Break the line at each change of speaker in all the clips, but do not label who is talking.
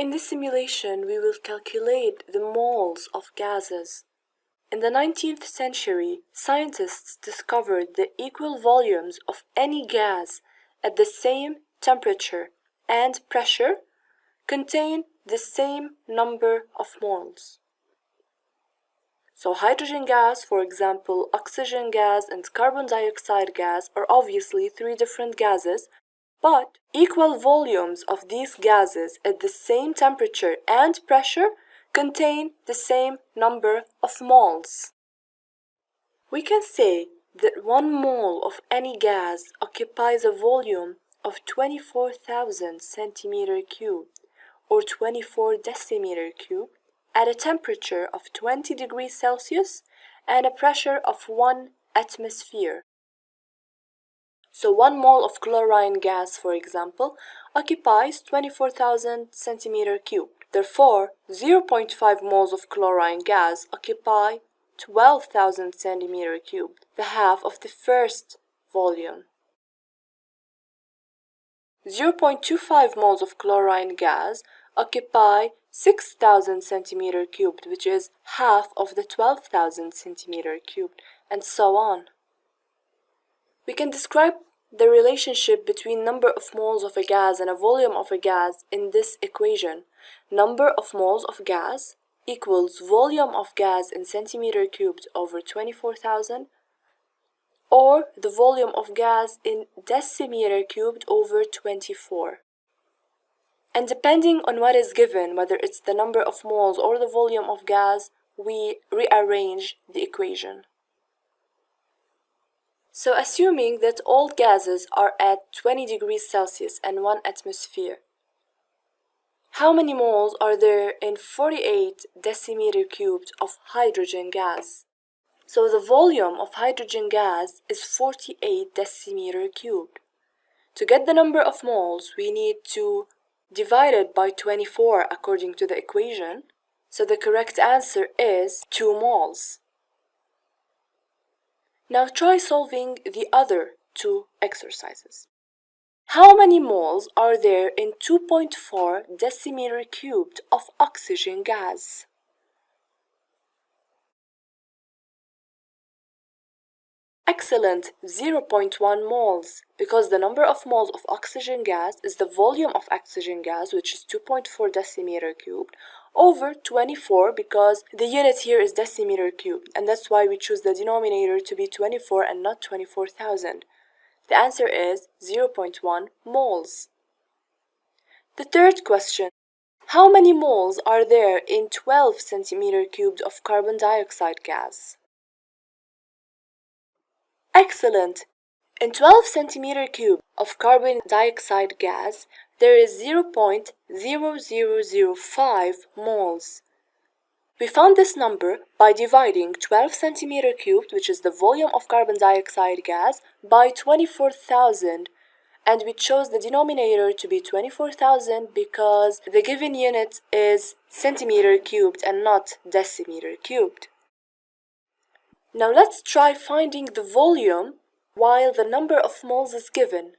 In this simulation, we will calculate the moles of gases. In the 19th century, scientists discovered the equal volumes of any gas at the same temperature and pressure contain the same number of moles. So hydrogen gas, for example, oxygen gas and carbon dioxide gas are obviously three different gases, but equal volumes of these gases at the same temperature and pressure contain the same number of moles. We can say that 1 mole of any gas occupies a volume of 24,000 centimeter cubed or 24 decimeter cubed at a temperature of 20 degrees Celsius and a pressure of 1 atmosphere. So 1 mole of chlorine gas, for example, occupies 24,000 centimeter cubed. Therefore, 0.5 moles of chlorine gas occupy 12,000 centimeter cubed, the half of the first volume. 0.25 moles of chlorine gas occupy 6,000 centimeter cubed, which is half of the 12,000 centimeter cubed, and so on. We can describe the relationship between number of moles of a gas and a volume of a gas in this equation. Number of moles of gas equals volume of gas in centimeter cubed over 24,000, or the volume of gas in decimeter cubed over 24. And depending on what is given, whether it's the number of moles or the volume of gas, we rearrange the equation. So assuming that all gases are at 20 degrees Celsius and 1 atmosphere, how many moles are there in 48 decimeter cubed of hydrogen gas? So the volume of hydrogen gas is 48 decimeter cubed. To get the number of moles, we need to divide it by 24 according to the equation. So the correct answer is 2 moles. Now try solving the other two exercises. How many moles are there in 2.4 decimeter cubed of oxygen gas? Excellent, 0.1 moles, because the number of moles of oxygen gas is the volume of oxygen gas, which is 2.4 decimeter cubed, over 24, because the unit here is decimeter cubed, and that's why we choose the denominator to be 24 and not 24,000. The answer is 0.1 moles. The third question, how many moles are there in 12 centimeter cubed of carbon dioxide gas? Excellent! In 12 centimeter cube of carbon dioxide gas, there is 0.0005 moles. We found this number by dividing 12 centimeter cubed, which is the volume of carbon dioxide gas, by 24,000, and we chose the denominator to be 24,000 because the given unit is centimeter cubed and not decimeter cubed. Now let's try finding the volume while the number of moles is given.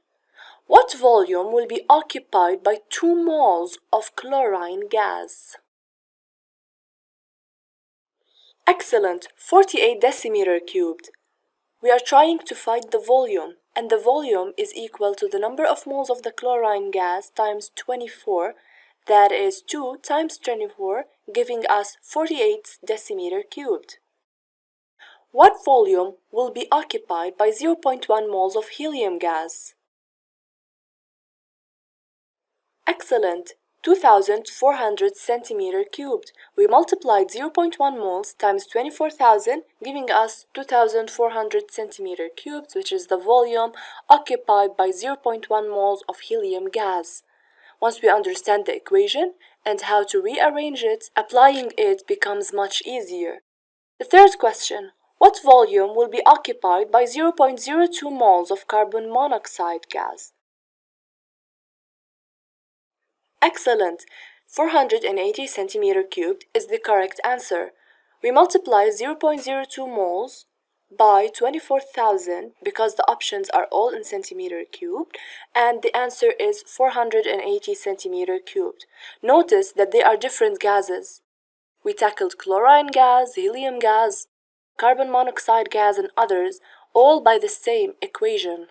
What volume will be occupied by 2 moles of chlorine gas? Excellent, 48 decimeter cubed. We are trying to find the volume, and the volume is equal to the number of moles of the chlorine gas times 24, that is 2 times 24, giving us 48 decimeter cubed. What volume will be occupied by 0.1 moles of helium gas? Excellent! 2,400 centimeter cubed. We multiplied 0.1 moles times 24,000, giving us 2,400 centimeter cubed, which is the volume occupied by 0.1 moles of helium gas. Once we understand the equation and how to rearrange it, applying it becomes much easier. The third question, what volume will be occupied by 0.02 moles of carbon monoxide gas? Excellent! 480 centimeter cubed is the correct answer. We multiply 0.02 moles by 24,000 because the options are all in centimeter cubed, and the answer is 480 centimeter cubed. Notice that they are different gases. We tackled chlorine gas, helium gas, carbon monoxide gas, and others, all by the same equation.